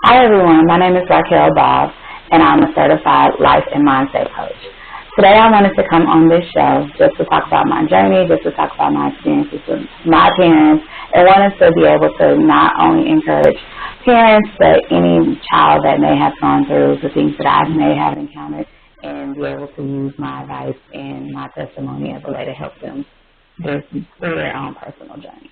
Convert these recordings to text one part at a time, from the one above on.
Hi everyone, my name is Raquel Bob, and I'm a certified life and mindset coach. Today I wanted to come on this show just to talk about my journey, just to talk about my experiences with my parents, and wanted to be able to not only encourage parents, but any child that may have gone through the things that I may have encountered, and be able to use my advice and my testimony as a way to help them through their own personal journey.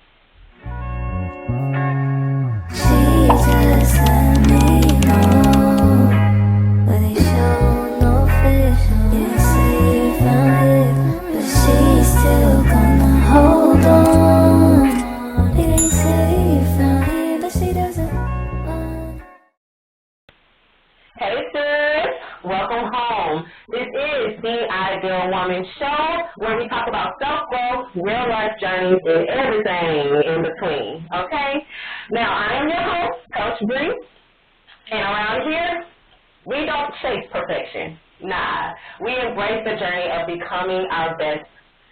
Hey sis, welcome home. This is the Ideal Woman Show, where we talk about self-growth, real life journeys, and everything in between, okay? Now, I am your host, Coach Bree, and around here, we don't chase perfection. Nah, we embrace the journey of becoming our best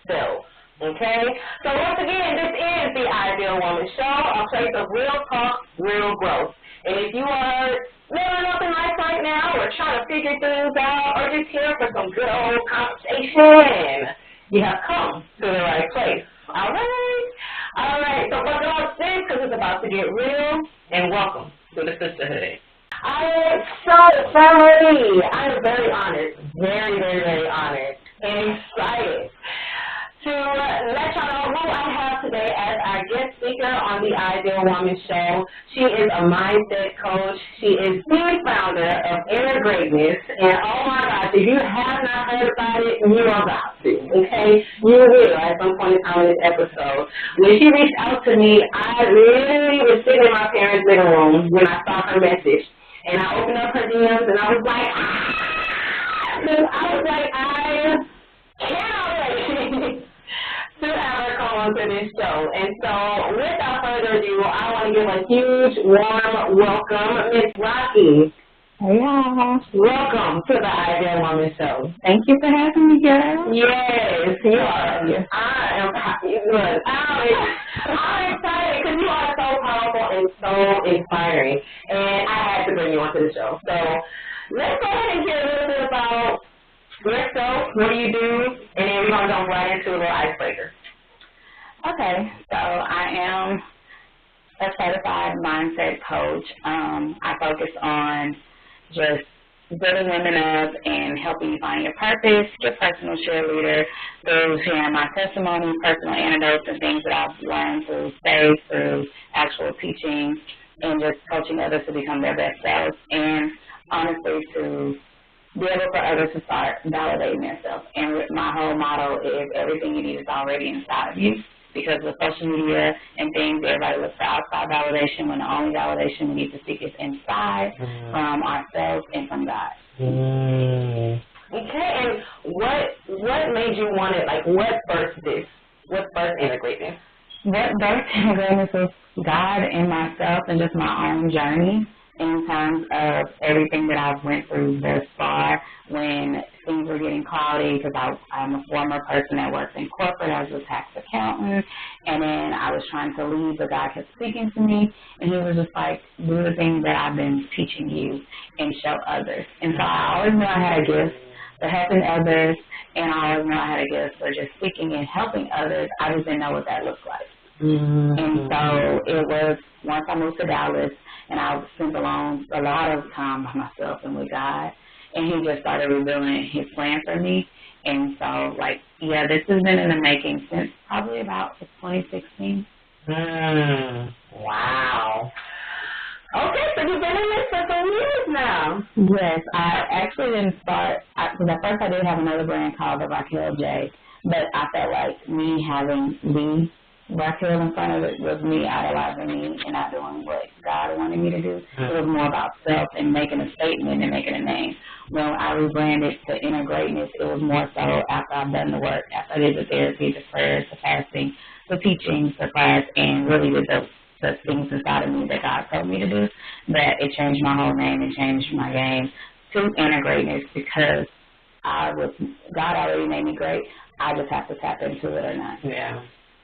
selves, okay? So once again, this is the Ideal Woman Show, a place of real talk, real growth. And if you are living up in life right now, or trying to figure things out, or just here for some good old conversation, you have come to the right place. All right? All right, so buckle up, sis, because it's about to get real, and welcome to the sisterhood. All right, so family, I am very honored, very honored, and excited to let y'all know who I have today as our guest speaker on the Ideal Woman Show. She is a mindset coach. She is the founder of Inner Gr8tness. And oh my gosh, if you have not heard about it, you are about to, okay? You will at some point in time in this episode. When she reached out to me, I literally was sitting in my parents' living room when I saw her message. And I opened up her DMs and I was like, I cannot wait to have her come on to this show. And so, without further ado, I want to give a huge, warm welcome, Miss Rocky. Hey y'all. Welcome to the Ideal Woman Show. Thank you for having me, girl. Yes, you are. I'm excited because you are so powerful and so inspiring. And I had to bring you onto the show. So, let's go ahead and hear a little bit about yourself, what do you do, and then we're going to jump right into a little icebreaker. Okay, so I am a certified mindset coach. I focus on just building women up and helping you find your purpose, your personal cheerleader, through sharing my testimony, personal anecdotes, and things that I've learned through faith, through actual teaching, and just coaching others to become their best selves, and honestly to be able for others to start validating themselves. And my whole motto is everything you need is already inside of you, because with social media and things, everybody looks for outside validation when the only validation we need to seek is inside from ourselves and from God. Okay, and what made you want it? Like, what birthed this? What birthed Inner Gr8tness? What birthed Inner Gr8tness is God and myself and just my own journey in terms of everything that I've went through thus far when things were getting cloudy, because I'm a former person that works in corporate as a tax accountant, and then I was trying to leave, but God kept speaking to me, and he was just like, do the things that I've been teaching you and show others. And so I always knew I had a gift for helping others, and I always knew I had a gift for just speaking and helping others. I just didn't know what that looked like. And so it was, once I moved to Dallas, and I spent a lot of time by myself and with God, and he just started revealing his plan for me. And so, this has been in the making since probably about 2016. Wow. Okay, so you've been in this for some years now. Yes, I actually didn't start, because at first I did have another brand called the Raquel J, but I felt like me having the Raquel in front of it was me idolizing me and not doing what God wanted me to do. It was more about self and making a statement and making a name. When I rebranded to Inner Gr8tness, it was more so after I've done the work, after I did the therapy, the prayers, the fasting, the teaching, the class, and really did the things inside of me that God told me to do, that it changed my whole name and changed my game to Inner Gr8tness, because God already made me great. I just have to tap into it or not. Yeah.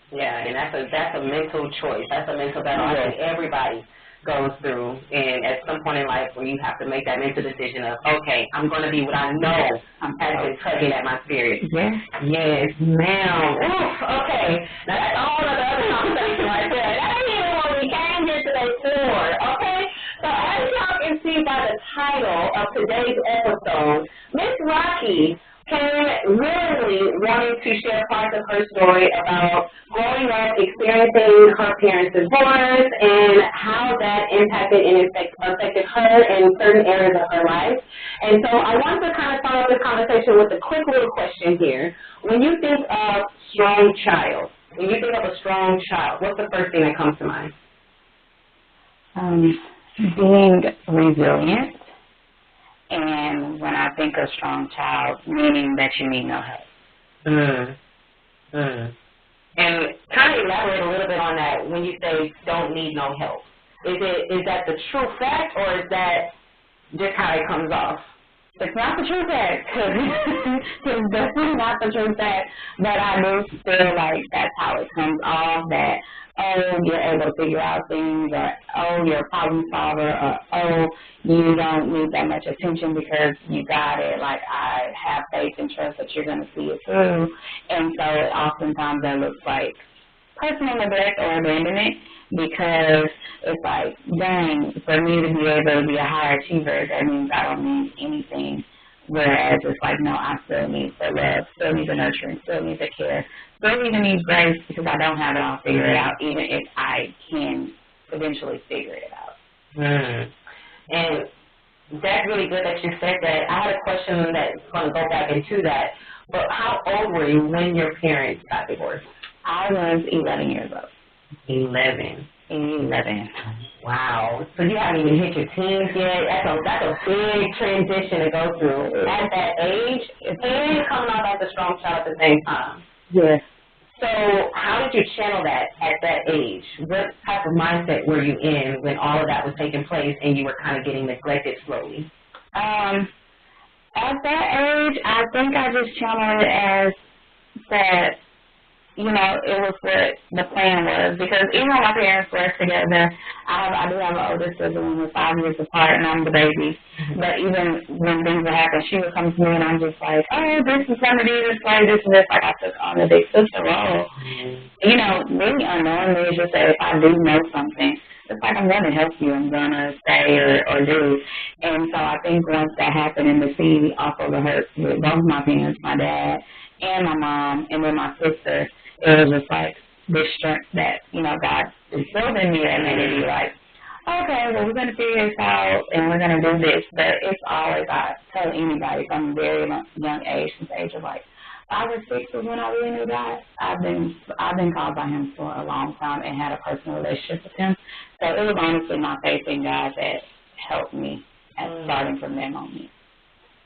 Yeah, and that's a mental choice. That's a mental battle. I think everybody goes through, and at some point in life where you have to make that mental decision of, okay, I'm going to be what I know has been tugging at my spirit. Yes. Yes, ma'am. Oof, okay. Now that's a whole other conversation right there. That ain't even what we came here today for, okay? So as y'all can see by the title of today's episode, Miss Rocky came willingly wanting to share parts of her story about growing up, experiencing her parents' divorce, and how that impacted and affected her in certain areas of her life. And so I want to kind of start off this conversation with a quick little question here. When you think of strong child, what's the first thing that comes to mind? Being resilient. And when I think of strong child, meaning that you need no help. And kind of elaborate a little bit on that when you say don't need no help. Is that the true fact, or is that just how it comes off? It's not the true fact. It's definitely not the true fact. But I do feel like that's how it comes off, that, oh, you're able to figure out things, or, oh, you're a problem solver, or, oh, you don't need that much attention because you got it. Like, I have faith and trust that you're going to see it through. And so oftentimes that looks like personal neglect or abandonment, because it's like, dang, for me to be able to be a high achiever, that means I don't need anything. Whereas it's like, no, I still need the love, still need the nurturing, still need the care, still even need grace because I don't have it all figured out, even if I can eventually figure it out. And that's really good that you said that. I had a question that's going to go back into that. But how old were you when your parents got divorced? I was 11 years old. 11. Wow. So you haven't even hit your teens yet. That's a big transition to go through at that age, and coming out as a strong child at the same time. Yes. So how did you channel that at that age? What type of mindset were you in when all of that was taking place and you were kind of getting neglected slowly? At that age, I think I just channeled it as that, you know, it was what the plan was. Because even when my parents were together, I do have an older sibling. We're 5 years apart, and I'm the baby. But even when things would happen, she would come to me, and I'm just like, oh, this is going to be this way, this and this. Like, I took on the big sister role. You know, maybe unknowingly, it's just that if I do know something, it's like I'm going to help you. I'm going to say or do. And so I think once that happened and the seed also the hurt with both my parents, my dad and my mom, and then my sister, it was just like this strength that, you know, God instilled in me that made it be like, okay, well, we're going to figure this out and we're going to do this. But it's always, I tell anybody from a very young age, since the age of like 5 or 6 is when I really knew God. I've been called by Him for a long time and had a personal relationship with Him. So it was honestly my faith in God that helped me at starting from that moment.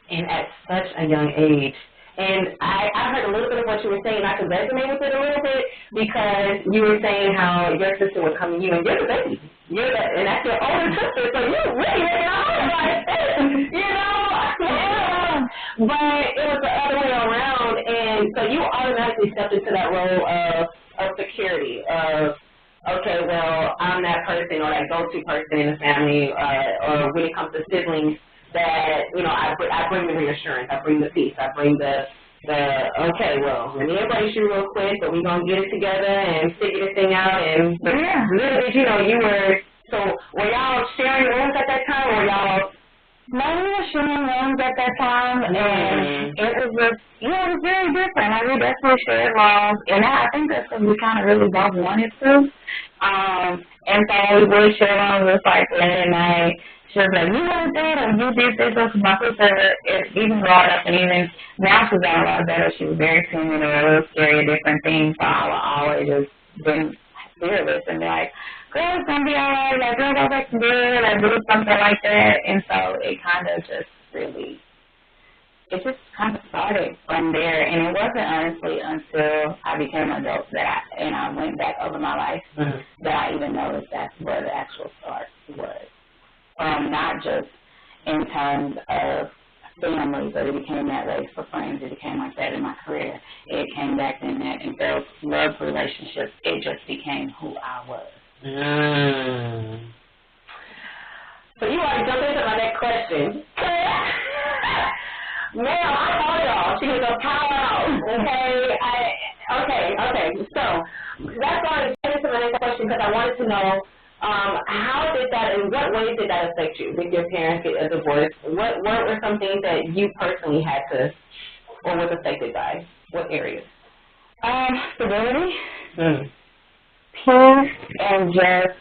And at such a young age. And I heard a little bit of what you were saying. I could resonate with it a little bit because you were saying how your sister would come to you and you're the baby. And that's your older sister, so you're really making a home like this, you know? Yeah. But it was the other way around, and so you automatically stepped into that role of security, of, okay, well, I'm that person or that go-to person in the family, or when it comes to siblings, that, you know, I bring the reassurance, I bring the peace, I bring the okay, well, let me embrace you real quick, but we're going to get it together and figure this thing out. And little did you know, were y'all sharing rooms at that time, or were y'all? No, we were sharing rooms at that time, and it was just, you know, it was very different. Like, we definitely shared rooms, and I think that's because we kind of really both wanted to. And so we would share rooms, it was like late at night. She was like, you want that, or you did this, or my sister, even brought up, and even now she's gotten a lot better. She was very timid or a little scary at different things, so I would always just been fearless and be like, girl, it's going to be all right, like, girl, go back to bed, or do something like that. And so it kind of just really, it just kind of started from there. And it wasn't honestly until I became an adult and I went back over my life that I even noticed that's where the actual start was. Not just in terms of family, but it became that way for friends. It became like that in my career. It came back in that in those love relationships. It just became who I was. So you already jumped into my next question. Ma'am, I told y'all she was a powerhouse. Okay. So that's why I get into my next question because I wanted to know how did that, in what ways did that affect you with your parents get a divorce? What were some things that you personally had to, or was affected by? What areas? Stability, peace, and just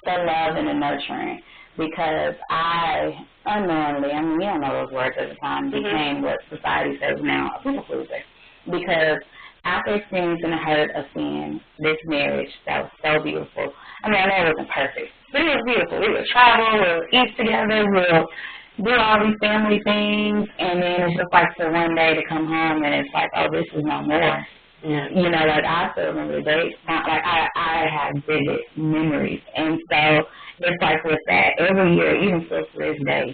the love and the nurturing. Because I unknowingly, I mean, we don't know those words at the time, became what society says now, a people pleaser. Because after experiencing the hurt of seeing this marriage that was so beautiful, I mean, I know it wasn't perfect, but it was beautiful. We would travel, we would eat together, we would do all these family things, and then it's just like for one day to come home and it's like, oh, this is no more. Yeah. You know, like I still remember the dates. Like I have vivid memories, and so it's like with that every year, even still to this day.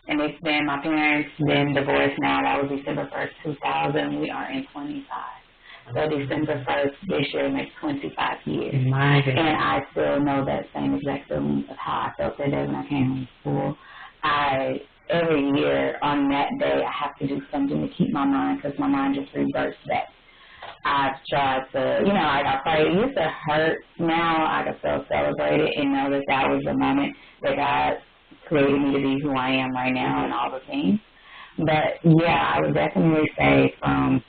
And it's been my parents been divorced now. That was December 1st, 2000. We are in 25. So December 1st this year makes 25 years. And I still know that same exact feeling of how I felt that day when I came home from school. Every year on that day, I have to do something to keep my mind, because my mind just reverts back. I've tried to, you know, like I pray, it used to hurt. Now I can feel celebrated and know that that was the moment that God created me to be who I am right now and all the things. But, yeah, I would definitely say from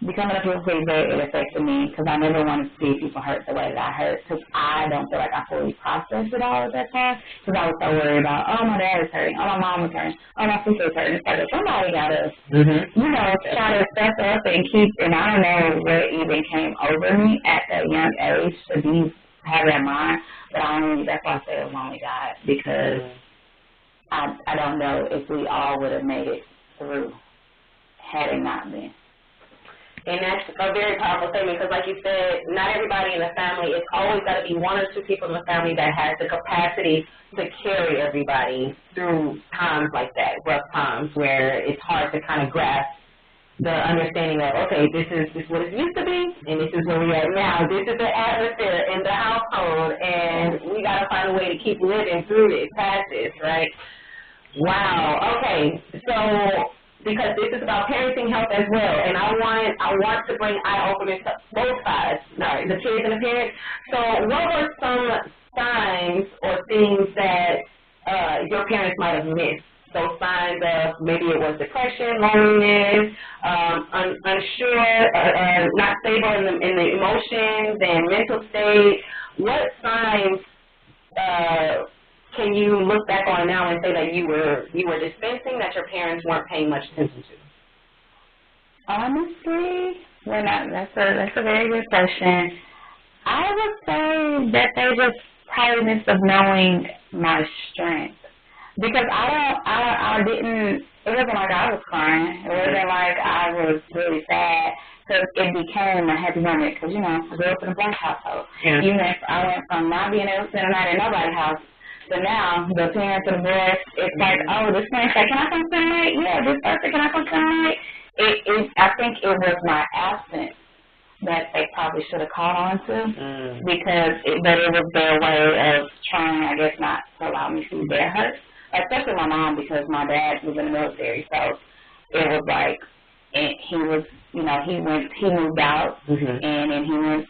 becoming a people pleaser, it affected me because I never wanted to see people hurt the way that I hurt, because I don't feel like I fully processed it all at that time, because I was so worried about, oh, my dad is hurting, oh, my mom was hurting, oh, my sister is hurting. It's like, somebody got to, you know, try to step up and keep, and I don't know what even came over me at that young age to have that mind, but that's why I say it was only God, because I don't know if we all would have made it through had it not been. And that's a very powerful statement because, like you said, not everybody in the family, it's always got to be one or two people in the family that has the capacity to carry everybody through times like that, rough times where it's hard to kind of grasp the understanding of, okay, this is what it used to be, and this is where we're at now. This is the atmosphere in the household, and we got to find a way to keep living through this, past this, right? Wow. Okay. So, because this is about parenting help as well, and I want to bring eye-openers to both sides, the kids and the parents. So what were some signs or things that your parents might have missed? Those signs of maybe it was depression, loneliness, unsure, not stable in the emotions and mental state. What signs can you look back on now and say that you were dispensing that your parents weren't paying much attention to? Honestly, that's a very good question. I would say that they just tiredness of knowing my strength, because I didn't. It wasn't like I was crying. It wasn't like I was really sad. Because it became a happy moment. Because I grew up in a black household. Yeah. I went from not being able to spend a night in nobody's house. So now, the parents of the boys, it's like, oh, this parent said, can I come spend the night? Yeah, this person, can I come spend the night? I think it was my absence that they probably should have caught on to, because it was their way of trying, I guess, not to allow me to see their hurt, especially my mom, because my dad was in the military. So it was like, he was, he moved out, and then he went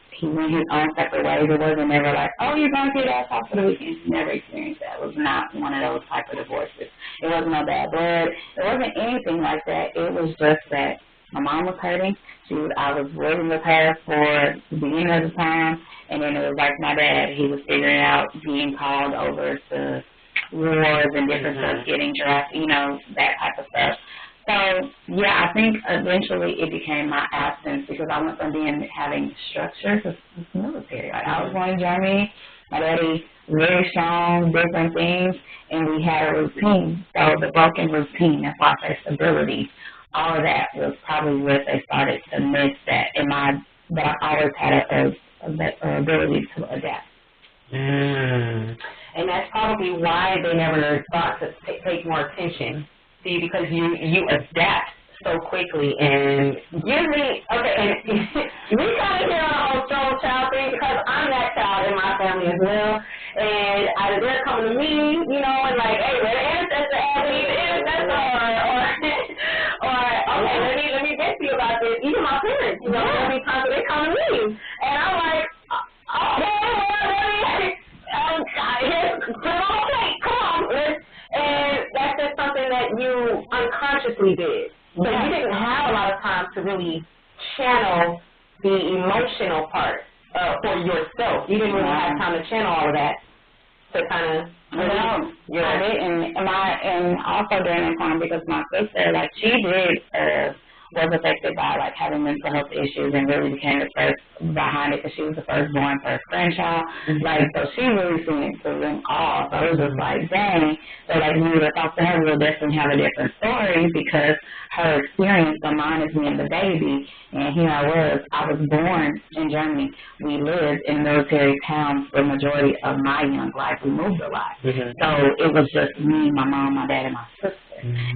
his own separate ways. It wasn't never like, oh, you're going to your dad's house for the weekend. Never experienced that. It was not one of those type of divorces. It wasn't no bad blood. It wasn't anything like that. It was just that my mom was hurting. I was living with her for the beginning of the time, and then it was like my dad, he was figuring out being called over to wars and different stuff, getting drafted, that type of stuff. So, yeah, I think eventually it became my absence, because I went from having structure to the military. Like, I was going to Germany, my daddy, very strong, different things, and we had a routine. So the broken routine, that's why I say stability, all of that was probably where they started to miss that. But I always had a ability to adapt. And that's probably why they never thought to take more attention. See, because you adapt so quickly, and usually, and we kind of hear on the whole strong child thing, because I'm that child in my family as well, and they're coming to me, you know, and like, hey, where the ancestor at? We need the ancestor, or okay, let me vent to you about this. Even my parents, you know, there'll be times they come to me, and I'm like, okay, well, okay, come on, and that's just something that you unconsciously did. So you didn't have a lot of time to really channel the emotional part for yourself. You didn't really have time to channel all of that to kind of. I didn't, and also during that time because my sister, like, she was affected by, like, having mental health issues and really became the first behind it because she was the firstborn, first grandchild. Like, so she really seen it through them all. So it was just like, dang. So, like, when you would talk to her, we'll definitely have a different story because her experience, so mine is being the baby, and here I was born in Germany. We lived in military towns for the majority of my young life. We moved a lot. So it was just me, my mom, my dad, and my sister.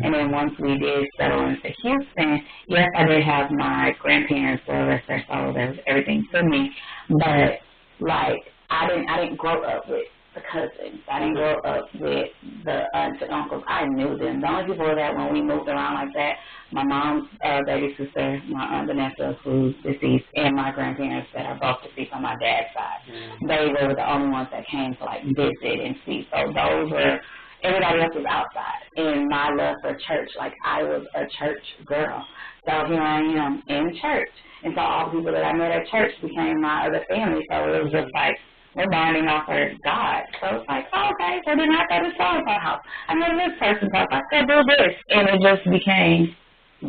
And then once we did settle into Houston, yes, I did have my grandparents, so rest their soul, there was everything to me. But, like, I didn't grow up with the cousins. I didn't grow up with the aunts and uncles. I knew them. The only people that when we moved around like that, my mom's baby sister, my aunt Vanessa, who's deceased, and my grandparents that are both deceased on my dad's side. They were the only ones that came to, like, visit and see. So those were, everybody else was outside. And my love for church, like, I was a church girl. So here I am in church. And so all the people that I met at church became my other family. So it was just like, we're bonding off of God. So it's like, oh, okay, so then I go to so-and-so house. I know this person's house. I said, do this. And it just became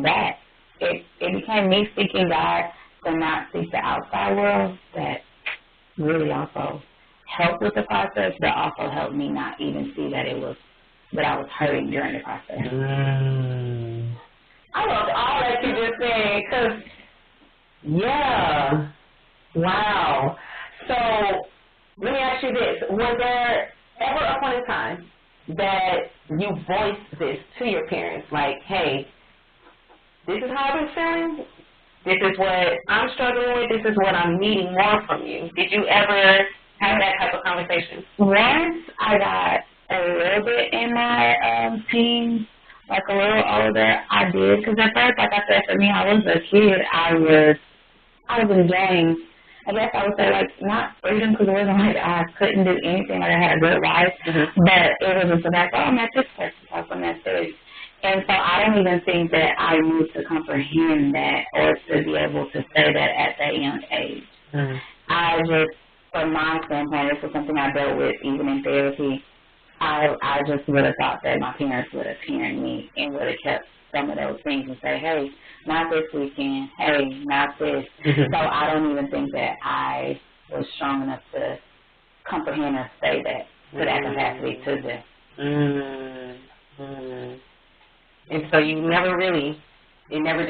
that. It became me seeking God to not seek the outside world that really also helped with the process, but also helped me not even see that that I was hurting during the process. I love all that you just said, because, yeah, wow. So, let me ask you this. Was there ever a point in time that you voiced this to your parents, like, hey, this is how I've been feeling, this is what I'm struggling with, this is what I'm needing more from you? Did you ever have that type of conversation? Once I got a little bit in my teens, like a little older, I did. Because at first, like I said, for me, I was a kid. I was enjoying, I guess I would say, like, not freedom, because it wasn't like I couldn't do anything, like I had a good life. But it was just like, oh, I'm at this person's house, I'm at this. And so I don't even think that I knew to comprehend that or to be able to say that at that young age. I just, from my standpoint, this was something I dealt with even in therapy. I just would have thought that my parents would have parent me and would have kept some of those things and say, hey, not this weekend, hey, not this. So I don't even think that I was strong enough to comprehend or say that to that capacity to them. And so you never really, it never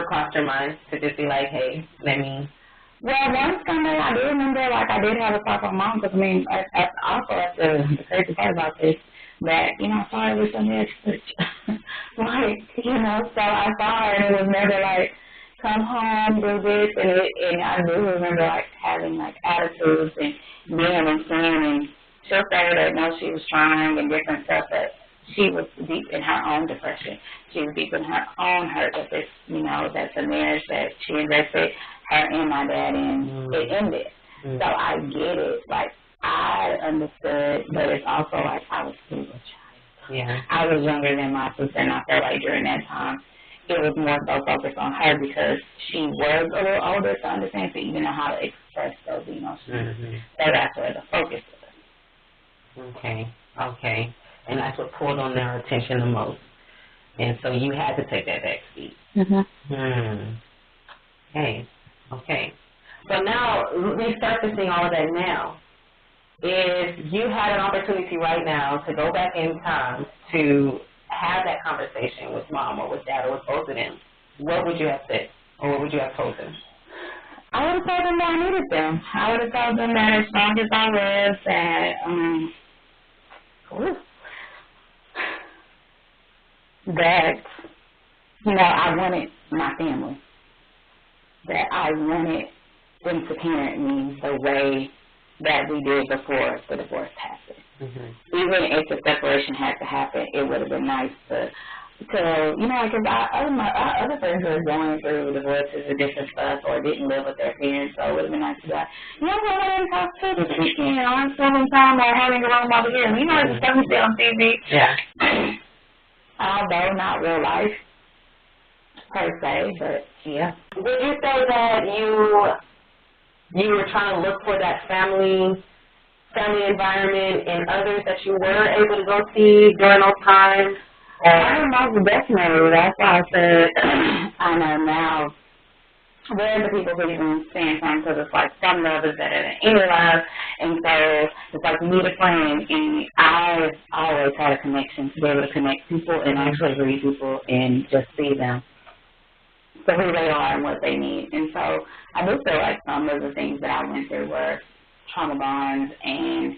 crossed your mind to just be like, hey, let me. Well, one Sunday I do remember, like, I did have a talk with Mom, because, I mean, also at the crazy part about this, that, you know, I saw her with Sunday at church. Like, you know, so I saw her, and it was never like, come home, do this, and I do remember, like, having, like, attitudes and being in sin, and she'll say that, no, she was trying and different stuff, that she was deep in her own depression. She was deep in her own hurt, that this, you know, that the marriage that she invested her and my dad in, it ended. So I get it. Like, I understood, but it's also like I was still a child. Yeah. I was younger than my sister, and I felt like during that time, it was more so focused on her because she was a little older to understand, to even know how to express those emotions. So that's where the focus was. Okay. And that's what pulled on their attention the most. And so you had to take that back seat. Okay. So now, resurfacing all of that now, if you had an opportunity right now to go back in time to have that conversation with Mom or with Dad or with both of them, what would you have said? Or what would you have told them? I would have told them that I needed them. I would have told them that as strong as I was, that, you know, I wanted my family. That I wanted them to parent me the way that we did before the divorce happened. Mm-hmm. Even if the separation had to happen, it would have been nice to like, because other friends were going through divorces and different stuff or didn't live with their parents, so it would have been nice to be like, what I didn't talk to this weekend, I'm spending time or having a room over here. The stuff you see on TV. Yeah. Although not real life, per se, but yeah. Would you say that you were trying to look for that family environment and others that you were able to go see during those times? Most definitely. That's why I said I know now where the people who even stand from, because it's like some love is better than any love, and so it's like meet a friend, and I've always had a connection to be able to connect people and actually read people and just see them for who they are and what they need. And so I do feel like some of the things that I went through were trauma bonds, and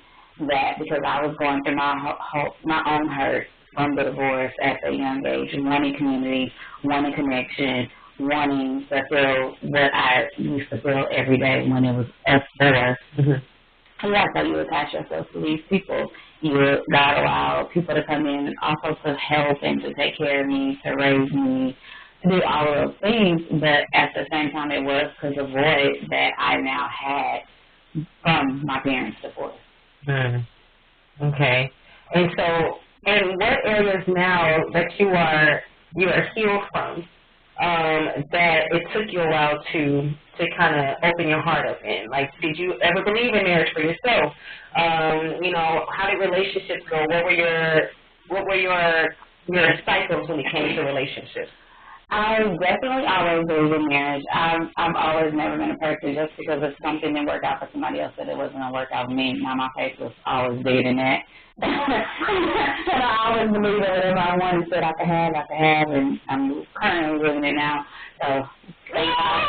that because I was going through my own hurt from the divorce at a young age, wanting community, wanting connection, wanting to feel what I used to feel every day when it was us four. Mm-hmm. And that's how you attach yourself to these people. You got allow people to come in and also to help and to take care of me, to raise me, to do all of those things, but at the same time it was to the void that I now had from my parents' divorce. Okay. And so, in what areas now that you are healed from, that it took you a while to kind of open your heart up in? Like, did you ever believe in marriage for yourself? How did relationships go? What were your cycles when it came to relationships? I definitely always believe in marriage. I've always never been a person just because if something didn't work out for somebody else that it wasn't going to work out for me. Now my face was always big in that. And I always believe that whatever I wanted that I could have, and I'm currently living it now. So thank God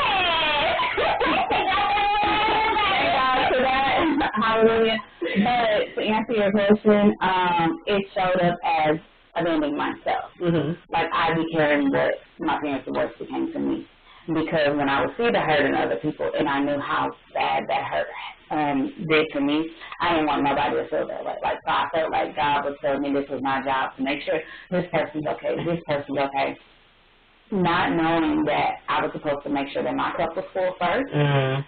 for that. Hallelujah. But to answer your question, it showed up as abandoning myself. Mm-hmm. Like I became what my parents' divorce became to me. Because when I would see the hurt in other people and I knew how bad that hurt did to me, I didn't want nobody to feel that way. Like, so I felt like God was telling me this was my job to make sure this person's okay, this person's okay. Not knowing that I was supposed to make sure that my cup was full first. Mm-hmm.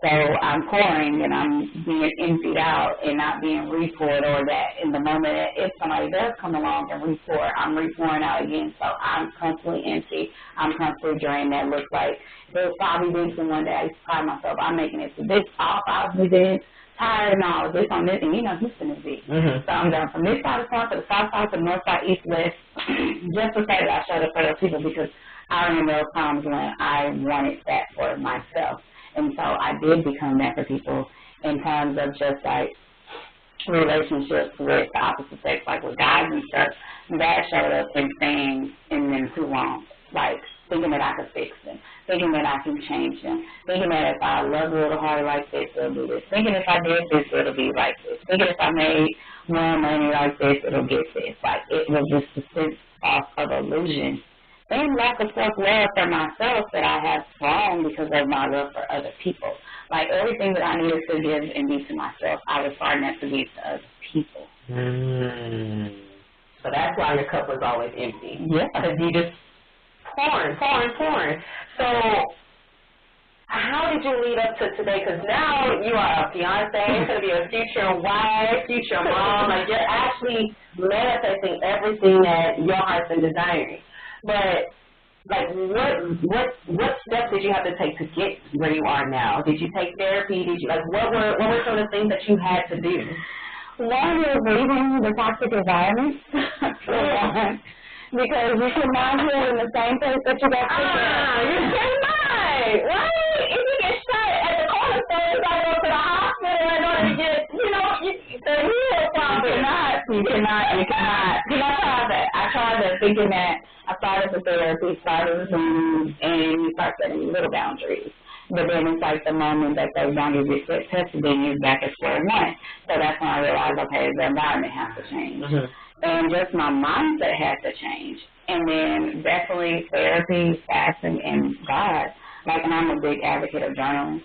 So I'm pouring and I'm being emptied out and not being re-poured, or that in the moment that if somebody does come along and re-pour, I'm re-pouring out again. So I'm constantly empty. I'm constantly drained. That looks like there's 5 events in one day. I used to pride myself. I'm making it to this, all 5 events, tired and all this on this, and this is it. Mm-hmm. So I'm going from this side of town to the south side to the north side, east, west, just to say that I showed up for those people, because I remember those times when I wanted that for myself. And so I did become that for people in terms of just like relationships with the opposite sex, like with guys and stuff. That showed up in staying in them too long, like thinking that I could fix them, thinking that I can change them, thinking that if I love a little harder like this, it'll do this, thinking if I did this, it'll be like this, thinking if I made more money like this, it'll get this. Like it was just a sense of illusion. And lack of self-love for myself that I have grown because of my love for other people. Like, everything that I needed to give and be to myself, I was starting to give to other people. So that's why your cup was always empty. Yeah. Because you just pouring. So how did you lead up to today? Because now you are a fiance, you're going to be a future wife, future mom. Like, you're actually manifesting everything that your heart's been desiring. But, like, what steps did you have to take to get where you are now? Did you take therapy? What were some of the things that you had to do? One is leaving the toxic environment. Because you cannot heal in the same place that you got sick in. You cannot, right? If you get shot at the corner store, you gotta go to the hospital in order to get, the heal problem. You cannot. Because I tried that thinking that I started the therapy, started the food, and you start setting little boundaries. But then it's like the moment that those boundaries get tested, then you're back at square one. So that's when I realized, okay, the environment has to change. Mm-hmm. And just my mindset has to change. And then definitely therapy, fasting, and God. Like, and I'm a big advocate of journaling.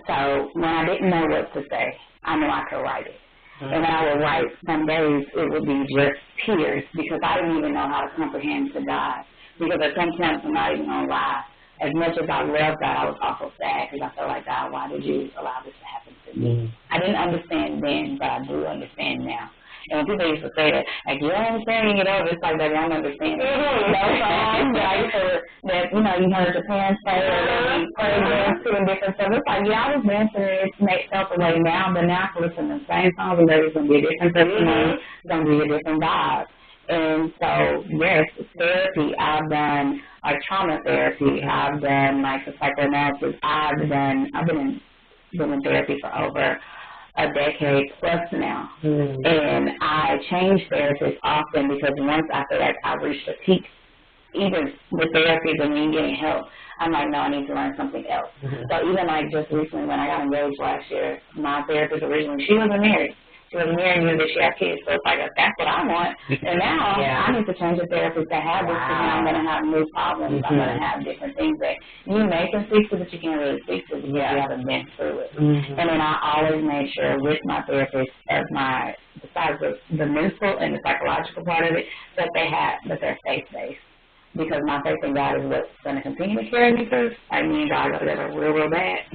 So when I didn't know what to say, I knew I could write it. And when I would write, some days it would be just tears because I didn't even know how to comprehend to God. Because at some point, I'm not even going to lie, as much as I loved God, I was also sad because I felt like, God, why did you allow this to happen to me? I didn't understand then, but I do understand now. And when people used to say that, like, you don't understand, you get over, it's like, baby, I don't understand. Those songs that, you know, you heard your parents say, or you played to and different stuff. It's like, yeah, I was dancing and it felt the way now, but now I can listen to the same songs and there's going to be a different testimony, it's going to be a different vibe. And so, yes, therapy, I've done, like, trauma therapy, I've done, like, the psychoanalysis, I've been in therapy for over a decade plus now. And I change therapists often because once I feel like I've reached a peak, even with therapy and me getting help, I'm like, no, I need to learn something else. So even like just recently when I got engaged last year, my therapist originally, she wasn't married. She wasn't married and knew that she had kids. So it's like, that's what I want. And now I need to change the therapist to have this because now I'm going to have new problems. I'm going to have different things that you may can speak to, but you can't really speak to because you haven't been through it. And then I always made sure with my therapist, besides the mental and the psychological part of it, that they're faith-based. Because my faith in God is what's going to continue to carry me through. Like me and God go together real bad.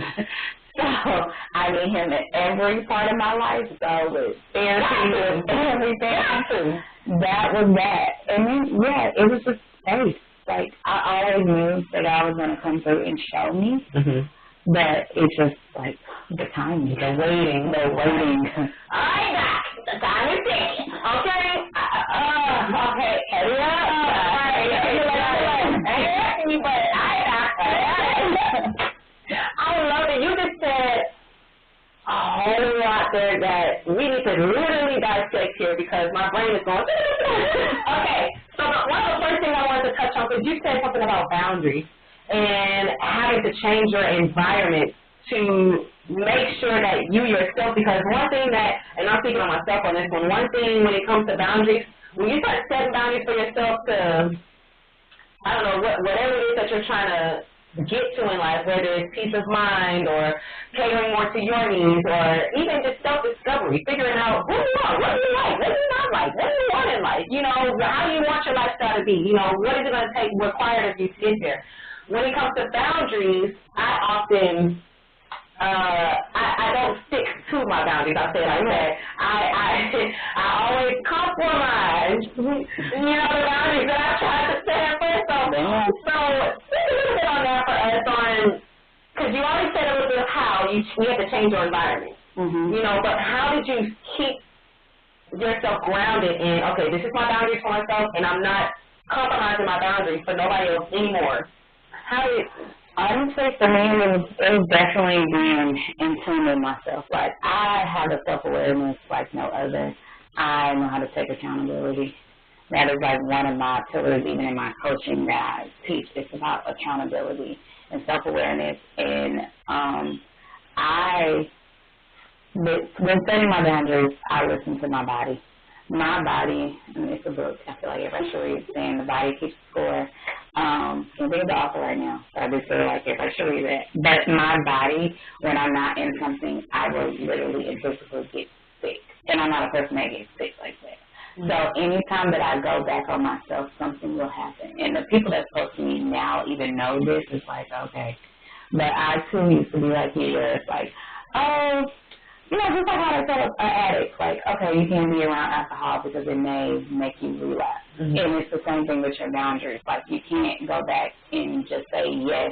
So I need him in every part of my life. So with therapy, with everything, that was that. And then, it was just faith. Like, I always knew that God was going to come through and show me. But it's just, like, the timing, the waiting. All right, guys, the time is ticking. Okay? Okay, hurry up. I love it. You just said a whole lot there that we need to literally dissect here because my brain is going. Okay, so one of the first things I wanted to touch on, because you said something about boundaries and having to change your environment to make sure that you yourself, because one thing that, and I'm speaking on myself on this one thing when it comes to boundaries, when you start setting boundaries for yourself to, I don't know, whatever it is that you're trying to get to in life, whether it's peace of mind or catering more to your needs or even just self-discovery, figuring out who you are, what do you like, what do you not like, what do you want in life, you know, how do you want your lifestyle to be, you know, what is it going to take, required of you to get there. When it comes to boundaries, I often, I don't stick to my boundaries, I'll say it like that. I always compromise, you know, the boundaries that I try to set first. So speak a little bit on that for us because you always said a little bit of how you have to change your environment, you know, but how did you keep yourself grounded in, okay, this is my boundaries for myself, and I'm not compromising my boundaries for nobody else anymore? Honestly, for me, it was definitely being in tune with myself. Like, I have a self-awareness like no other. I know how to take accountability. That is like one of my pillars, even in my coaching that I teach. It's about accountability and self-awareness. And when setting my boundaries, I listen to my body. My body, and it's a book, I feel like everybody should read, saying The Body Keeps Score. I'm thinking of the author right now, so I do feel like everybody should read that. But my body, when I'm not in something, I will literally and physically get sick. And I'm not a person that gets sick like that. So anytime that I go back on myself, something will happen. And the people that's close to me now even know this. It's like, okay. But I, too, used to be like you, where it's like, oh, you know, just like how I tell an addict, like, okay, you can't be around alcohol because it may make you relapse. And it's the same thing with your boundaries. Like, you can't go back and just say yes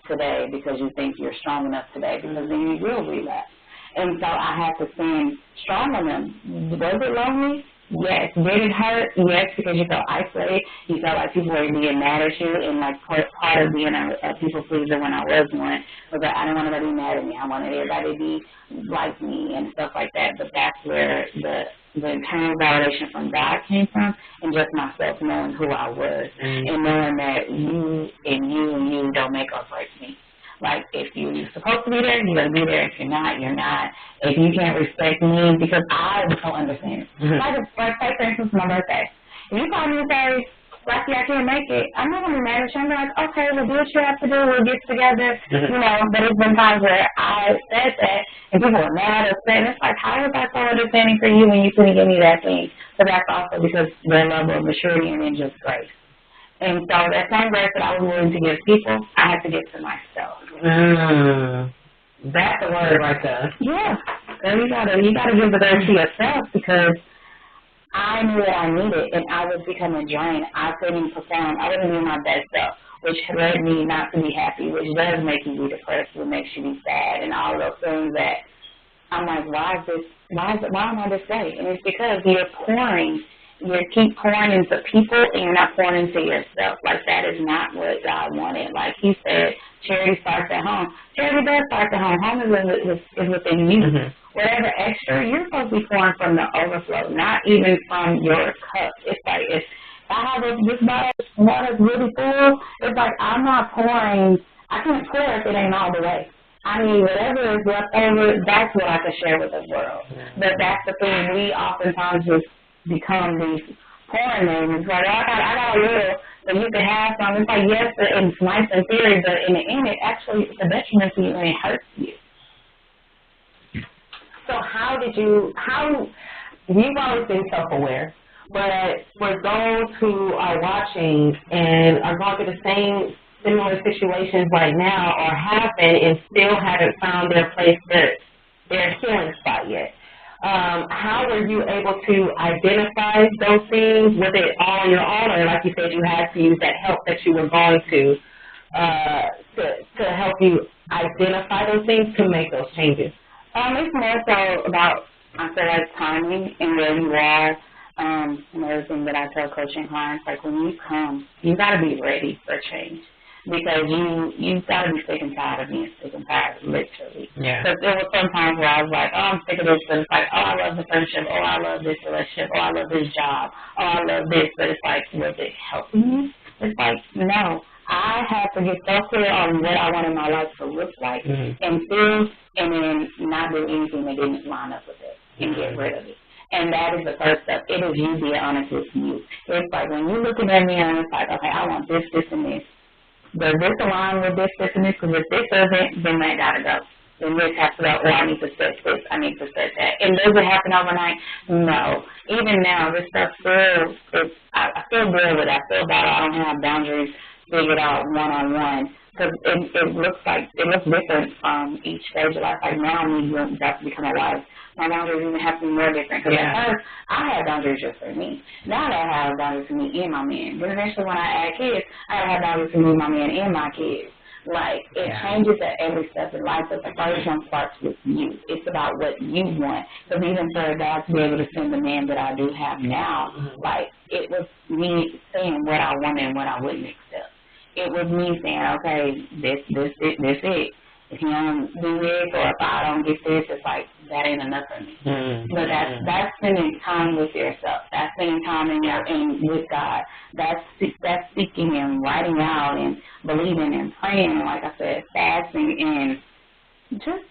today because you think you're strong enough today because then you will relapse. And so I had to stand strong on them. Was it lonely? Yes. Did it hurt? Yes, because you felt isolated. You felt like people were being mad at you. And, like, part of being a people pleaser when I was one was that I didn't want anybody to be mad at me. I wanted everybody to be like me and stuff like that. But that's where the internal validation from God came from, and just myself knowing who I was and knowing that you and you don't make or break me. Like, if you're supposed to be there, you're going to be there. If you're not, you're not. If you can't respect me, because I was so understanding. Like, for instance, my birthday. If you call me and say, lucky I can't make it, I'm not going to be mad at you. I'm like, okay, well, do what you have to do. We'll get together, you know. But it's been times where I said that, and people are mad or upset. And it's like, how is that so understanding for you when you couldn't give me that thing? But that's also because their level of maturity and then just grace. And so that same grace that I was willing to give people, I had to give to myself. That's the word right there. Yeah. So you gotta give the grace to yourself, because I knew what I needed, and I was becoming drained. I couldn't perform. I wasn't doing my best stuff, which led me not to be happy, which does make you be depressed, which makes you be sad, and all those things that I'm like, why am I this way? And it's because you keep pouring into people, and you're not pouring into yourself. Like, that is not what God wanted. Like he said, charity starts at home. Charity does start at home. Home is within you. Whatever extra, you're supposed to be pouring from the overflow, not even from your cup. It's like, if I have this bottle of water really full, it's like I'm not pouring. I can't pour if it ain't all the way. I mean, whatever is left over, that's what I can share with the world. But that's the thing. We oftentimes just become these pouring names. It's like, I got a little, so you can have some. It's like, yes, it's nice in theory, but in the end, it actually is a detriment to you, and it hurts you. So you've always been self-aware, but for those who are watching and are going through the same similar situations right now, or have been and still haven't found their place, their healing spot yet, how were you able to identify those things? Was it all on your own, or like you said, you had to use that help that you were going to help you identify those things to make those changes? It's more so about, I feel like, timing and where you are. Another thing that I tell coaching clients, like, when you come, you got to be ready for change, because you got to be sick and tired of being sick and tired, literally. Yeah. Because there were some times where I was like, oh, I'm sick of this, but it's like, oh, I love the friendship, oh, I love this relationship, oh, I love this job, oh, I love this, but it's like, was it helping you? It's like, no. I had to get so clear on what I wanted my life to look like and feel, and then not do anything that didn't line up with it and get rid of it. And that is the first step. It is you being honest with you. It's like, when you're looking at me and it's like, okay, I want this, this, and this. Does this align with this, this, and this? Because if this doesn't, then that got to go. Then this has to go, or I need to set this, I need to set that. And does it happen overnight? No. Even now, this stuff still, I feel good with it. I feel better. I don't have boundaries figured out one-on-one, because it looks different each stage of life. Like, now I'm about to become a wife. My boundaries even have to be more different, because at first I had boundaries just for me. Now I have boundaries for me and my man. But eventually, when I add kids, I have boundaries for me, my man, and my kids. Like, it changes at every step in life, but the first one starts with you. It's about what you want. Because even for God to be able to send the man that I do have now, like, it was me saying what I wanted and what I wouldn't accept. It was me saying, okay, this it. If you don't do this, or if I don't get this, it's like, that ain't enough for me. But that's spending time with yourself. That's spending time with God. That's seeking and writing out and believing and praying, and like I said, fasting, and just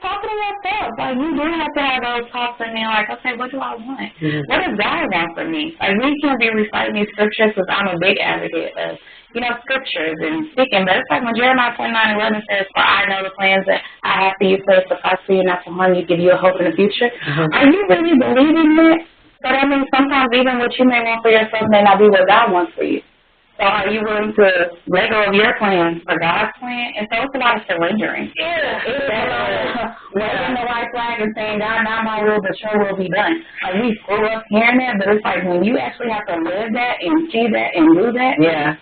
talking to yourself. Like, you do have to have those talks in there, like, okay, what do I want? What does God want from me? Like, we can be reciting these scriptures, because I'm a big advocate of, scriptures and speaking. But it's like when Jeremiah 29:11 says, for I know the plans that I have for you, plans to prosper you, not to harm you, give you a hope in the future. Are you really believing that? But I mean, sometimes even what you may want for yourself may not be what God wants for you. So are you willing to let go of your plan for God's plan? And so it's a lot of surrendering. It's a lot of waving the white flag and saying, God, not my will, but your will be done. Like, we grew up hearing that, but it's like when you actually have to live that and see that and do that. Yeah.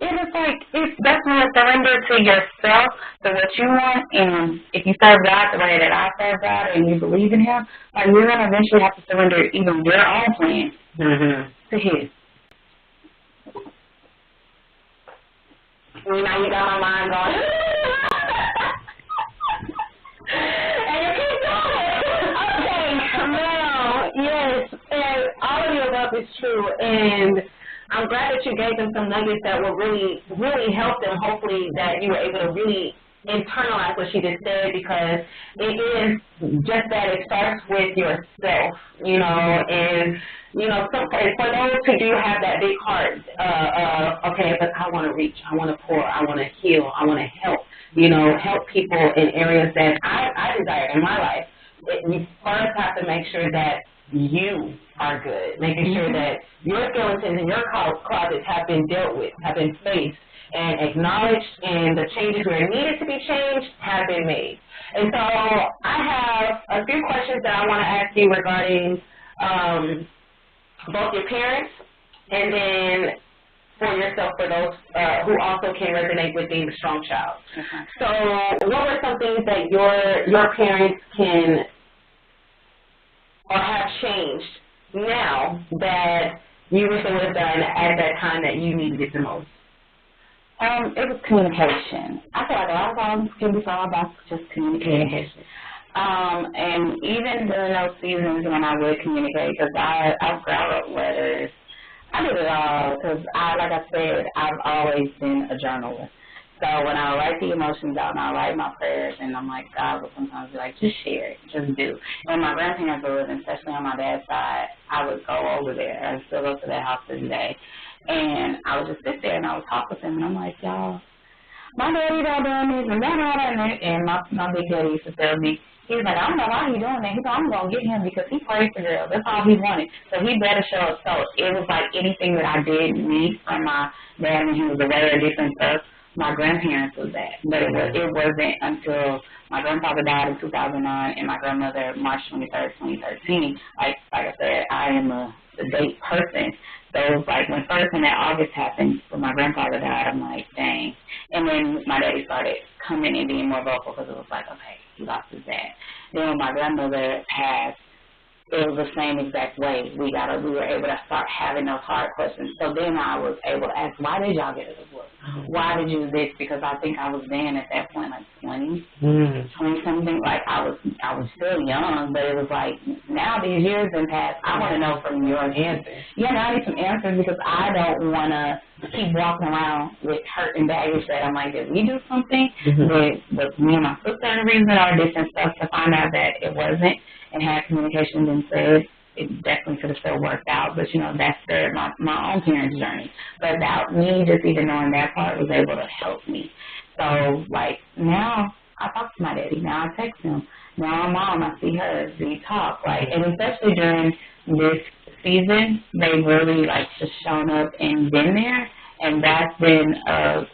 It's like, that's when you surrender to yourself, to what you want, and if you serve God the way that I serve God and you believe in Him, like, you're going to eventually have to surrender even your own plan to His. Now you got my mind going. And you keep going. Okay, now, yes, and all of the above is true, and I'm glad that you gave them some nuggets that will really, really help them, hopefully, that you were able to really internalize what she just said, because it is just that it starts with yourself, you know, and, you know, for those who do have that big heart, okay, but I want to reach, I want to pour, I want to heal, I want to help, you know, help people in areas that I desire in my life. You first have to make sure that you are good, making sure that your skeletons in your closets have been dealt with, have been faced, and acknowledged, and the changes where needed to be changed have been made. And so I have a few questions that I want to ask you regarding both your parents and then for yourself, for those who also can resonate with being a strong child. So what were some things that your parents can or have changed now that you wish they would have done at that time that you needed it the most? It was communication. I feel like a lot of times can be solved by just communication. And even during those seasons when I would communicate, because I wrote letters, I did it all, because like I said, I've always been a journalist. So when I write the emotions out and I write my prayers, and I'm like, God will sometimes be like, just share it, just do. And when my grandparents were living, especially on my dad's side, I would go over there. I still go to that house to this day. And I would just sit there and I would talk with them, and I'm like, y'all, my daddy done doing this and that, and my big daddy used to tell me, he was like, I don't know why he's doing that. He said, I'm going to get him because he prayed for girls. That's all he wanted. So he better show us. So it was like anything that I did need from my dad when he was away or different stuff, my grandparents was that. But it wasn't until my grandfather died in 2009 and my grandmother March 23rd, 2013. Like I said, I am a date person. So it was like when that August happened, when my grandfather died, I'm like, dang. And then my daddy started coming and being more vocal because it was like, okay, he lost his dad. Then when my grandmother passed, it was the same exact way. We were able to start having those hard questions. So then I was able to ask, why did y'all get a divorce? Why did you do this? Because I think I was then at that point like 20 something. Like I was still young, but it was like now these years have passed. I want to know from your answers. Yeah, I need some answers because I don't want to keep walking around with hurt and baggage that I'm like, did we do something? With me and my sister and the reason or different stuff to find out that it wasn't. And had communication been said, it definitely could have still worked out. But, you know, that's my own parents' journey. But without me just even knowing that part was able to help me. So, like, now I talk to my daddy. Now I text him. Now I'm mom. I see her. We talk. Like, and especially during this season, they really, like, just shown up and been there. And that's been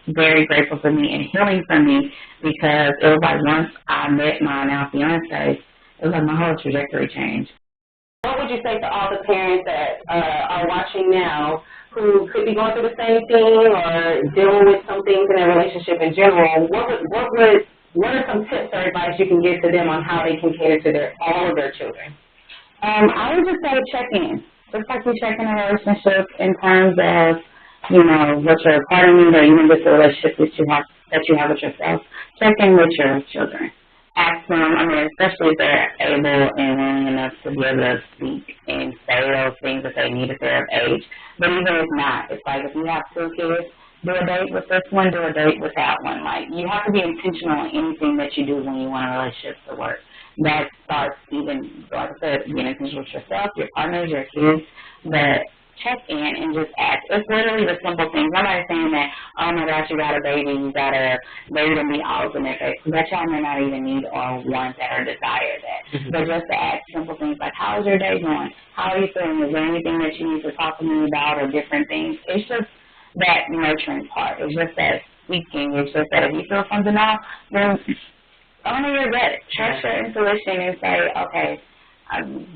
very grateful for me and healing for me because it was like once I met my now fiance, it was like my whole trajectory changed. What would you say to all the parents that are watching now who could be going through the same thing or dealing with some things in their relationship in general? What are some tips or advice you can give to them on how they can cater to all of their children? I would just say check in. Just like you check in a relationship in terms of, you know, what your partner needs or even just the relationship that you have with yourself. Check in with your children. Ask them, I mean, especially if they're able and willing enough to be able to speak and say those things that they need at their age. But even if not, it's like if you have 2 kids, do a date with this one, do a date with that one. Like, you have to be intentional in anything that you do when you want a relationship to work. That starts even, like I said, being intentional with yourself, your partners, your kids, but check in and just ask. It's literally the simple things. I'm not saying that, oh my gosh, you got a baby, you got a baby to meet all of them. That y'all may not even need or want that or desire that. But just to ask simple things like, how is your day going? How are you feeling? Is there anything that you need to talk to me about or different things? It's just that nurturing part. It's just that speaking. It's just that if you feel something out, then only your gut. Trust your intuition and say, okay,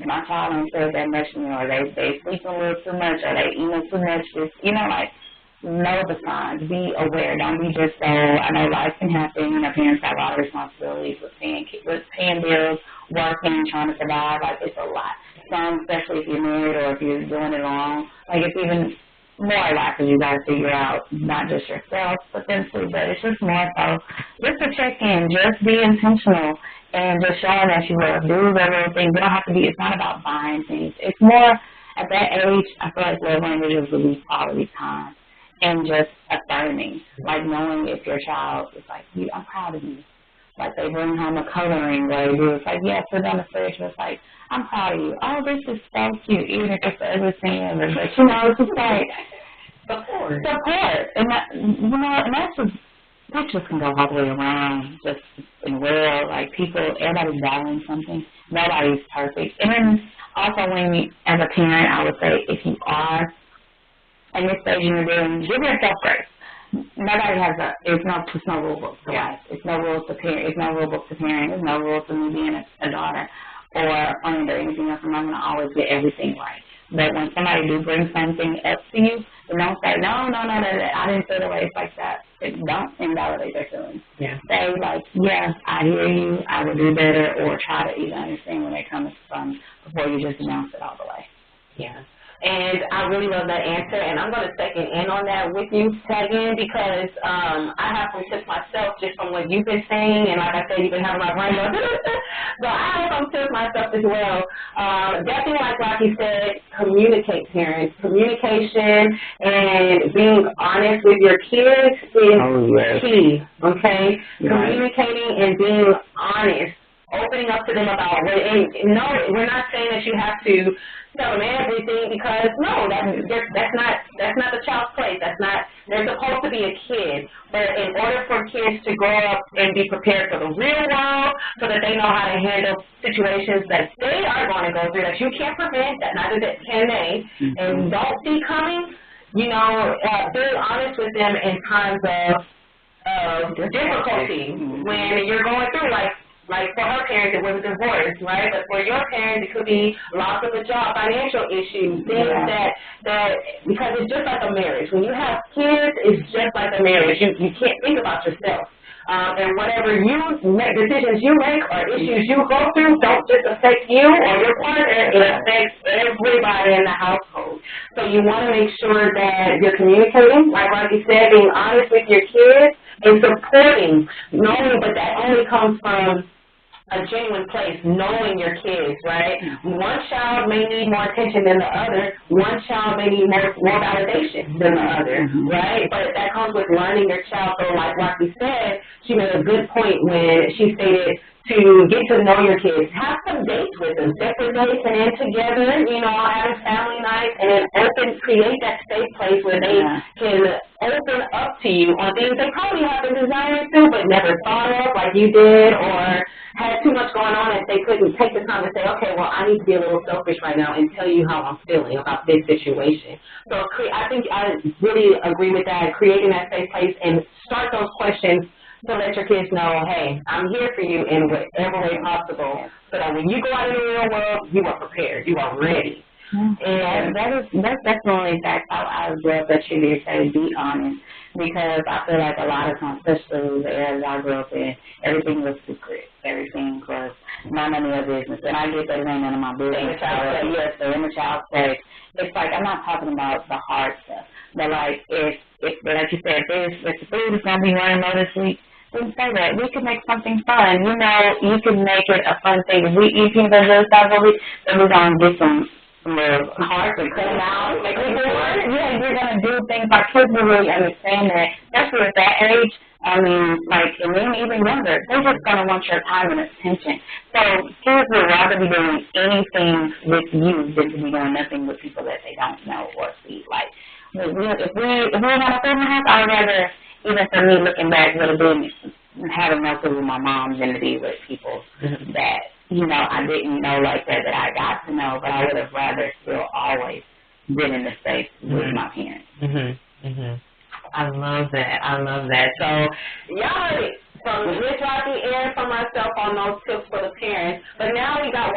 my child ain't said that much, you know, or they sleep a little too much, or they eat too much. Just, you know, like, know the signs. Be aware. Don't be just so, I know life can happen. You know, parents have a lot of responsibilities with paying bills, working, trying to survive. Like, it's a lot. Some, especially if you're married or if you're doing it alone, like, it's even more a lot because you got to figure out not just yourself, but them too. But it's just more so just to check in, just be intentional. And just showing that you will do the little things. It don't have to be, it's not about buying things. It's more, at that age, I feel like love languages would be quality time. and just affirming, like knowing if your child is like, I'm proud of you. Like they bring home a coloring where it's like, yeah, put it on the fridge. It's like, I'm proud of you. Oh, this is so cute, even if it's the ugliest thing ever. But it's just like support, and that and that just can go all the way around, just in the world. Like people, everybody's battling something. Nobody's perfect. And then also when you, as a parent, I would say if you are in this stage in your doing, give yourself grace. Nobody has it's no rule book to life. It's no rules to parent. It's no rule book to parent. There's no rules to me being a daughter or under anything else. I'm not going to always get everything right. But when somebody do bring something up to you, then don't say, no, I didn't feel the way it's like that. Don't invalidate their feelings. Yeah. Say, like, yeah, I hear you. I will do better, or try to even understand where they come from before you just announce it all the way. Yeah. And I really love that answer, and I'm going to second in on that with you, Taggin, because I have some tips myself just from what you've been saying, and like I said, you've been having my brain go, so I have some tips myself as well. Definitely, like Rocky said, communicate, parents. Communication and being honest with your kids is key, okay? Right. Communicating and being honest, opening up to them about what, and no, we're not saying that you have to tell them everything, because no, that's not the child's place. They're supposed to be a kid. But in order for kids to grow up and be prepared for the real world, so that they know how to handle situations that they are going to go through that you can't prevent, that neither can they, and don't see coming, being honest with them in times of difficulty when you're going through, like for her parents, it was a divorce, right? But for your parents, it could be loss of a job, financial issues, things that because it's just like a marriage. When you have kids, it's just like a marriage. You can't think about yourself. And whatever decisions you make or issues you go through don't just affect you or your partner, it affects everybody in the household. So you want to make sure that you're communicating, like Rocky said, being honest with your kids and supporting, knowing, but that only comes from a genuine place, knowing your kids, right? One child may need more attention than the other. One child may need more validation than the other, right? But that comes with learning your child. So like Rocky said, she made a good point when she stated to get to know your kids. Have some dates with them, separate dates, and then together, having family nights, and then create that safe place where they can open up to you on things they probably haven't desired to, but never thought of, like you did, or had too much going on that they couldn't take the time to say, okay, well, I need to be a little selfish right now and tell you how I'm feeling about this situation. So I think I really agree with that, creating that safe place and start those questions to let your kids know, hey, I'm here for you in whatever way possible, so that when you go out in the real world, you are prepared, you are ready. And that's definitely how I grew up, that you did say be honest, because I feel like a lot of times, especially the areas I grew up in, everything was secret. Everything was none of their business. And I get that it ain't none of my business. So in the child stage, it's like I'm not talking about the hard stuff. But like if like you said, if the food is gonna be running low this week, we can say that. We can make something fun. You can make it a fun thing. If we eat peanut butter stuff over, then we're gonna get some hearts and cut them out. Like we're gonna do things. Our kids will really understand that, especially at that age. I mean, and then even younger, they're just gonna want your time and attention. So kids would rather be doing anything with you than to be doing nothing with people that they don't know or see. Like if we had a family house, I'd rather, even for me looking back, would have been having no clue with my mom than to be with people that, I didn't know like that I got to know, but I would have rather still always been in the space with my parents. I love that. So, y'all, from Miss Rocky and from myself on those tips for the parents, but now we got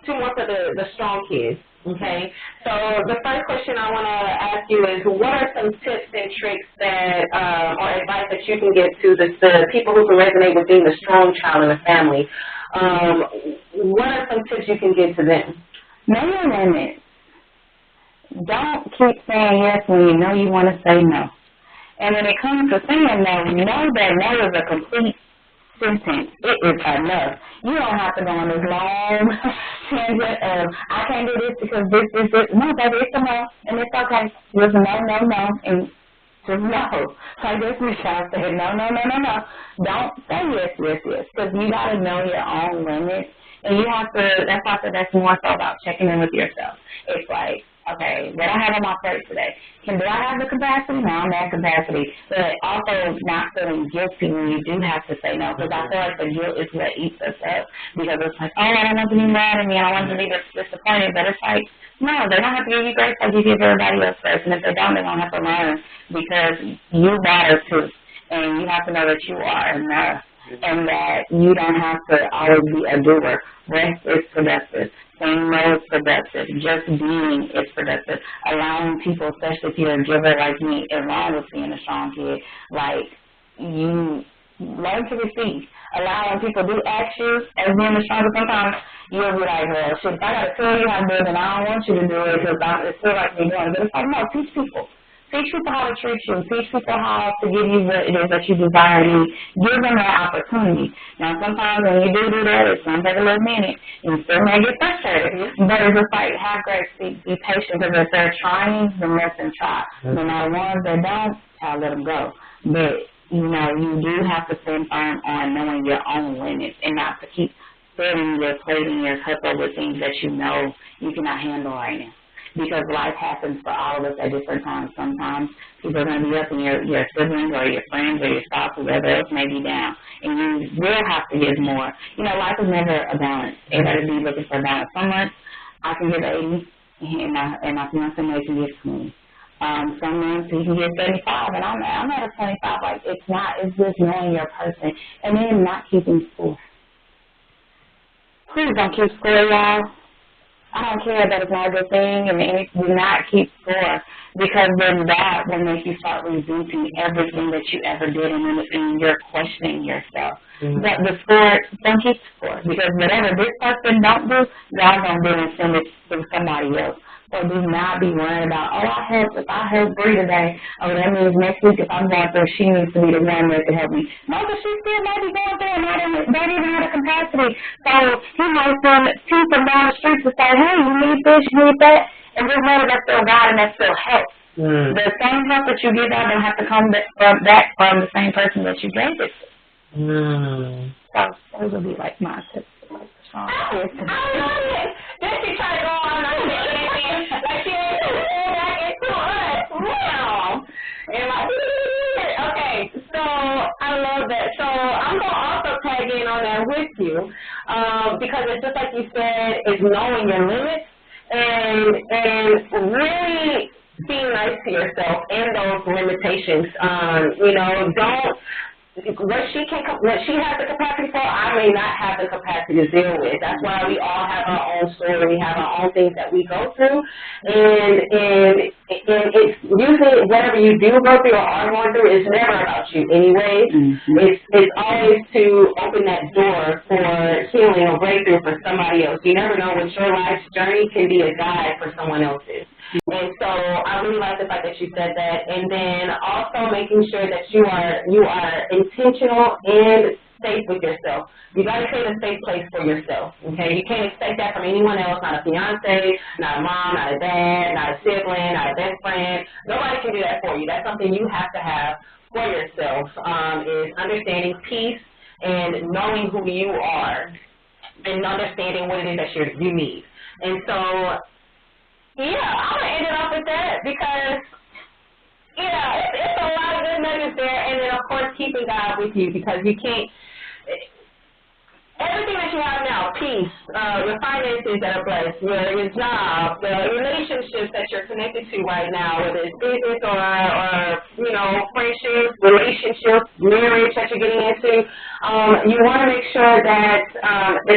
two more for the strong kids. Okay, so the first question I want to ask you is, what are some tips and tricks that, or advice that you can give to the people who can resonate with being the strong child in the family? What are some tips you can give to them? Know your limits. Don't keep saying yes when you know you want to say no. And when it comes to saying no, know that no is a complete sentence. It is enough. You don't have to go on this long tangent of, I can't do this because this. No, baby, it's a no, and it's okay. There's no, and Just no. Like this Michelle said, no. Don't say yes. Because you got to know your own limits. And you have to, that's why I said that's more so about checking in with yourself. It's like, okay, what I have on my plate today, do I have the capacity? No, I'm at capacity. But also not feeling guilty when you do have to say no. Because I feel like the guilt is what eats us up. Because it's like, oh, I don't want to be mad at me. I don't want to be disappointed. But it's like, no, they don't have to give you grace like you give everybody else grace. And if they don't, they're going to have to learn. Because you matter too. And you have to know that you are enough. And that you don't have to always be a doer. Rest is productive. Saying no is productive. Just being is productive. Allowing people, especially if you're a giver like me, along with being a strong kid, like you learn to receive. Allowing people to ask you as being the stronger, sometimes you'll be like, well, shit, if I got to tell you how to do it, then I don't want you to do it because it feels like you're doing it. But it's like, no, teach people. Teach people how to treat you. Teach people how to give you what it is that you desire and give them that opportunity. Now, sometimes when you do that, it's going to take a little minute. You still may get frustrated. But it's just like, have grace, be patient, because if they're trying, then let them try. No matter ones that don't, I'll let them go. But, you know, you do have to stand firm on knowing your own limits and not to keep filling your plate and your cup up with things that you know you cannot handle right now. Because life happens for all of us at different times. Sometimes people are going to be up and your siblings or your friends or your spouse or whoever else may be down. And you will have to give more. You know, life is never a balance. Everybody be looking for a balance. Some months I can give 80 and my fiance may can give 20. Some months he can give 75 and I'm at a 25. Like, it's just knowing your person and then not keeping score. Please don't keep score, y'all. I don't care that it's not a good thing, and do not keep score, because then that will make you start resenting everything that you ever did, and you're questioning yourself. But the score, don't keep score, because whatever this person don't do, God's going to do and send it to somebody else. So do not be worried about, if I help Bree today, that means next week if I'm going through, she needs to be the one that can help me. No, but she still might be going through and not even have the capacity. So he might send people down the street to say, hey, you need this, you need that, and just know that's still God and that still helps. The same help that you give out don't have to come back from the same person that you gave it to. So those will be like my tips. I love it. Then she tried to go on and like she ain't back into us. Wow. And like, okay, so I love that. So I'm going to also tag in on that with you because it's just like you said, it's knowing your limits and really being nice to yourself and those limitations. You know, don't. What she has the capacity for, I may not have the capacity to deal with. That's why we all have our own story. We have our own things that we go through, and it's usually whatever you do go through or are going through is never about you anyway. It's always to open that door for healing or breakthrough for somebody else. You never know when your life's journey can be a guide for someone else's. And so I really like the fact that you said that. And then also making sure that you are intentional and safe with yourself. You got to create a safe place for yourself, okay? You can't expect that from anyone else, not a fiance, not a mom, not a dad, not a sibling, not a best friend. Nobody can do that for you. That's something you have to have for yourself, is understanding peace and knowing who you are and understanding what it is that you need. And so, yeah, I'm going to end it off with that because, yeah, it's a lot of good nuggets there. And then, of course, keeping God with you because you can't, everything that you have now, peace, your finances that are blessed, your job, the relationships that you're connected to right now, whether it's business or you know, friendships, relationships, marriage that you're getting into, you want to make sure that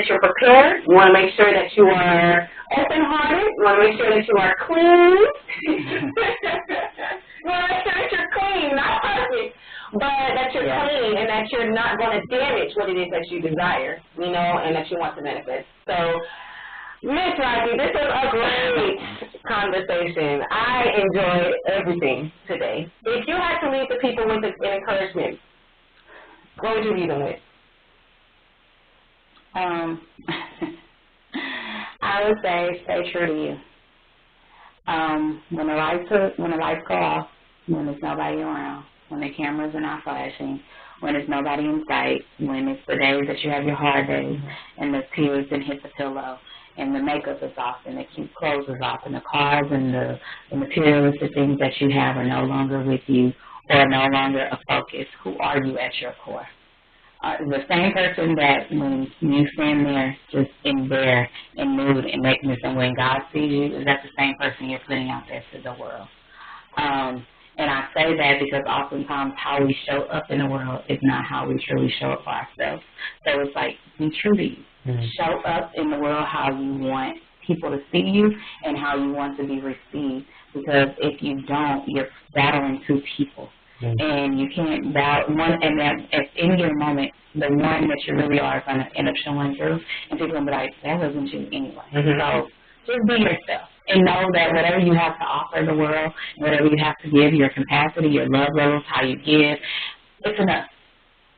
you're prepared. You want to make sure that you are open-hearted. You want to make sure that you are clean. You want to make sure that you're clean, not perfect, but that you're clean and that you're not going to damage what it is that you desire, you know, and that you want to manifest. So, Miss Rocky, this was a great conversation. I enjoyed everything today. If you had to leave the people with an encouragement, what would you leave them with? I would say stay true to you. When the lights go off, when there's nobody around, when the cameras are not flashing, when there's nobody in sight, when it's the days that you have your hard days and the tears didn't hit the pillow and the makeup is off and the cute clothes is off and the cars and the materialistic things that you have are no longer with you or no longer a focus. Who are you at your core? The same person that when you stand there just in bare and nude and nakedness and when God sees you, is that the same person you're putting out there to the world? And I say that because oftentimes how we show up in the world is not how we truly show up for ourselves. So it's like, be true to you. Show up in the world how you want people to see you and how you want to be received. Because if you don't, you're battling two people. And you can't battle one, and at any given moment, the one that you really are going to end up showing through, and people will be like, that wasn't you anyway. So just be yourself. And know that whatever you have to offer the world, whatever you have to give, your capacity, your love levels, how you give, it's enough.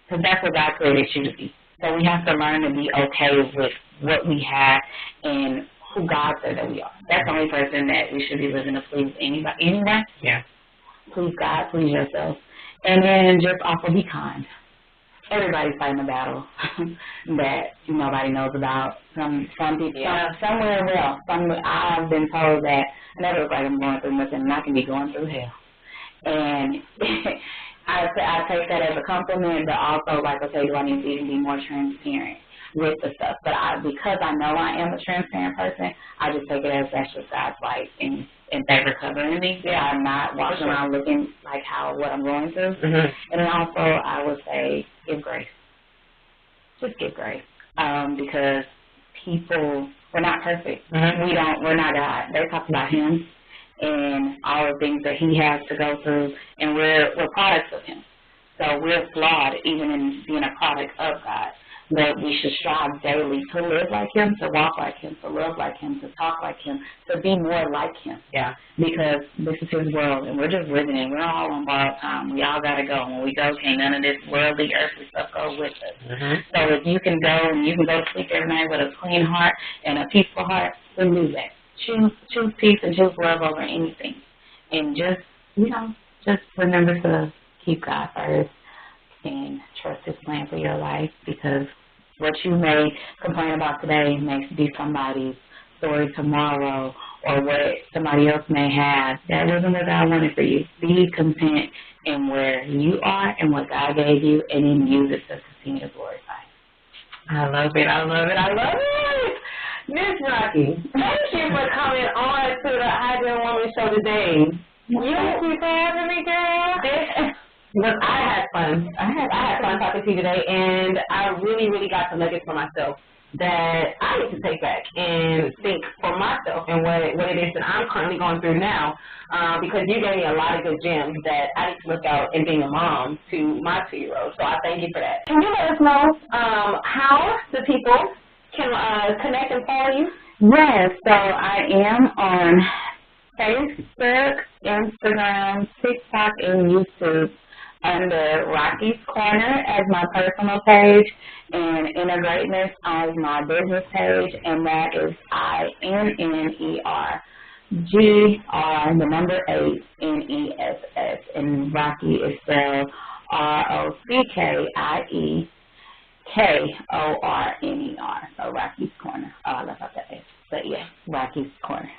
Because that's what God created you to be. So we have to learn to be okay with what we have and who God said that we are. That's the only person that we should be living to please anyone. Yeah. Please God, please yourself. And then just also be kind. Everybody's fighting a battle that nobody knows about. Some people, somewhere else. I've been told that I never look like I'm going through nothing, and I can be going through hell. And I take that as a compliment, but also, like, okay, do I need to even be more transparent with the stuff? But because I know I am a transparent person, I just take it as that's just God's light and favor covering me. Yeah, I'm not walking around looking like what I'm going through. And then also, I would say, give grace. Just give grace. Because people, we're not perfect. We're not God. They talk about Him and all the things that He has to go through, and we're products of Him. So we're flawed even in being a product of God. But we should strive daily to live like Him, to walk like Him, to love like Him, to talk like Him, to be more like Him. Yeah. Because this is His world, and we're just living in it. We're all on borrowed time. We all got to go. When we go, can't none of this worldly, earthly stuff go with us. So if you can go and you can go to sleep every night with a clean heart and a peaceful heart, then do that. Choose peace and choose love over anything. And just remember to keep God first and trust His plan for your life, because what you may complain about today may be somebody's story tomorrow, or what somebody else may have. That wasn't what God wanted for you. Be content in where you are and what God gave you, and then use it to continue to glorify. I love it. I love it. I love it. Miss Rocky, thank you for coming on to the Ideal Woman Show today. Thank you for having me, girl. Look, I had fun. I had fun talking to you today, and I really, really got some nuggets for myself that I need to take back and think for myself and what it is that I'm currently going through now, because you gave me a lot of good gems that I need to look out in being a mom to my 2-year-old. So I thank you for that. Can you let us know how the people can connect and follow you? Yes, so I am on Facebook, Instagram, TikTok, and YouTube under Rocky's Corner as my personal page, and Inner Gr8tness as my business page, and that is INNERGR8NESS, and Rocky is spelled ROCKIEKORNER, so Rocky's Corner. Oh, I left out that S, but yeah, Rocky's Corner.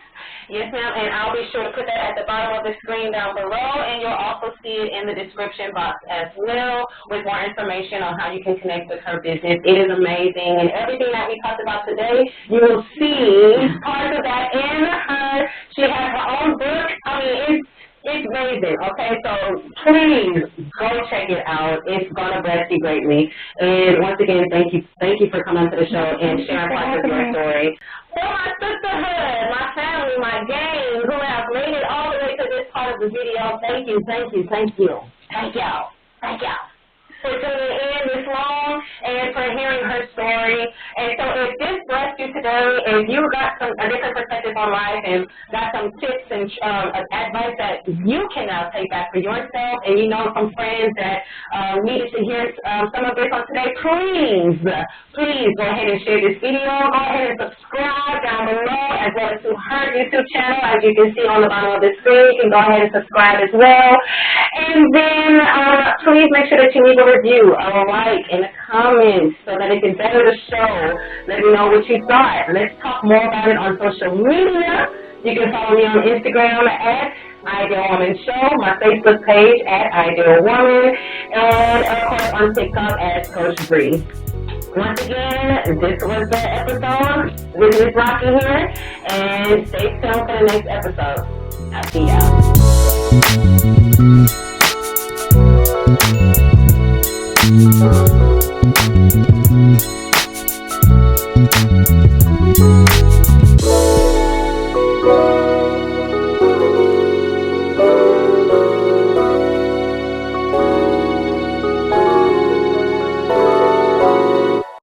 Yes, ma'am, and I'll be sure to put that at the bottom of the screen down below, and you'll also see it in the description box as well with more information on how you can connect with her business. It is amazing, and everything that we talked about today, you will see parts of that in her. She has her own book. I mean, it's amazing, okay? So please go check it out. It's going to bless you greatly. And once again, thank you for coming to the show and sharing parts of your story. For my sisterhood, my family, my gang, who have made it all the way to this part of the video, thank you, thank you, thank you. Thank y'all. Thank y'all. for tuning in this long and for hearing her story. And so if this blessed you today, if you got a different perspective on life and got some tips and advice that you can now take back for yourself, and you know some friends that needed to hear some of this on today, please go ahead and share this video. Go ahead and subscribe down below, as well as to her YouTube channel, as you can see on the bottom of the screen. You can go ahead and subscribe as well. And then please make sure that you leave a review, a like, and a comment so that it can better the show. Let me know what you thought. Let's talk more about it on social media. You can follow me on Instagram at Ideal Woman Show, my Facebook page at Ideal Woman, and of course on TikTok as Coach Bree. Once again, this was the episode with Miss Rocky here, and stay tuned for the next episode. I'll see y'all.